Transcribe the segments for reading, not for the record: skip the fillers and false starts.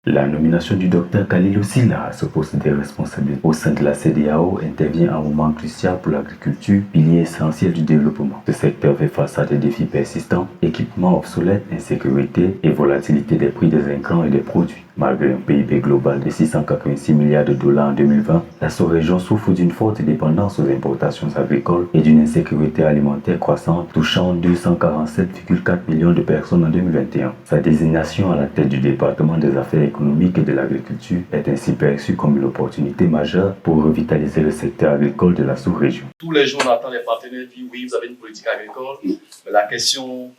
La nomination du docteur Khalilou Sylla à ce poste de responsabilité au sein de la CEDEAO intervient à un moment crucial pour l'agriculture, pilier essentiel du développement. Ce secteur fait face à des défis persistants, équipements obsolètes, insécurité et volatilité des prix des intrants et des produits. Malgré un PIB global de 686 milliards de dollars en 2020, la sous-région souffre d'une forte dépendance aux importations agricoles et d'une insécurité alimentaire croissante touchant 247,4 millions de personnes en 2021. Sa désignation à la tête du département des affaires économiques et de l'agriculture est ainsi perçue comme une opportunité majeure pour revitaliser le secteur agricole de la sous-région. Tous les jours, on entend les partenaires dire oui, vous avez une politique agricole, mais la question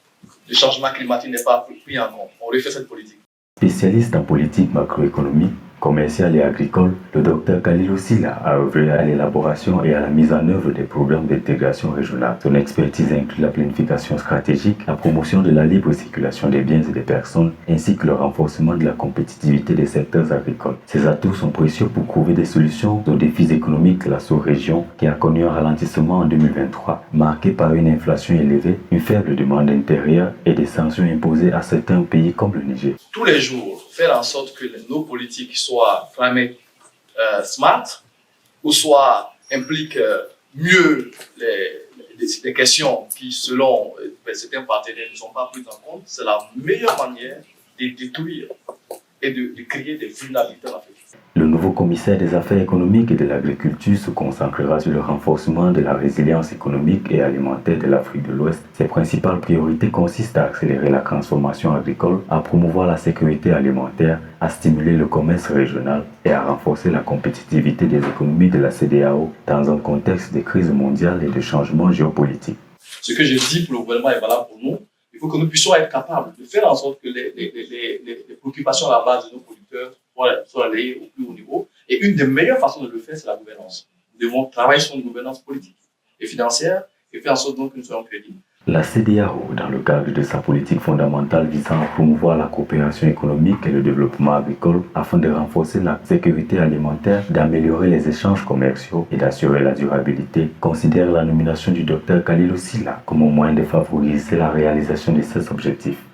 du changement climatique n'est pas prise en compte. On refait cette politique. Spécialiste en politique macroéconomique, commerciale et agricole, le docteur Khalilou Sylla a œuvré à l'élaboration et à la mise en œuvre des programmes d'intégration régionale. Son expertise inclut la planification stratégique, la promotion de la libre circulation des biens et des personnes, ainsi que le renforcement de la compétitivité des secteurs agricoles. Ces atouts sont précieux pour trouver des solutions aux défis économiques de la sous-région qui a connu un ralentissement en 2023, marqué par une inflation élevée, une faible demande intérieure et des sanctions imposées à certains pays comme le Niger. Tous les jours, faire en sorte que nos politiques soient climate smart ou soit impliquent mieux les questions qui, selon certains partenaires, ne sont pas prises en compte, c'est la meilleure manière de détruire et de créer des vulnérabilités en Afrique. Le nouveau commissaire des affaires économiques et de l'agriculture se concentrera sur le renforcement de la résilience économique et alimentaire de l'Afrique de l'Ouest. Ses principales priorités consistent à accélérer la transformation agricole, à promouvoir la sécurité alimentaire, à stimuler le commerce régional et à renforcer la compétitivité des économies de la CEDEAO dans un contexte de crise mondiale et de changements géopolitiques. Ce que je dis pour le gouvernement est valable pour nous. Il faut que nous puissions être capables de faire en sorte que les préoccupations à la base de nos producteurs soient relayées au plus haut niveau. Et une des meilleures façons de le faire, c'est la gouvernance. Nous devons travailler sur une gouvernance politique et financière et faire en sorte donc que nous soyons crédibles. La CEDEAO, dans le cadre de sa politique fondamentale visant à promouvoir la coopération économique et le développement agricole afin de renforcer la sécurité alimentaire, d'améliorer les échanges commerciaux et d'assurer la durabilité, considère la nomination du docteur Khalilou Sylla comme un moyen de favoriser la réalisation de ces objectifs.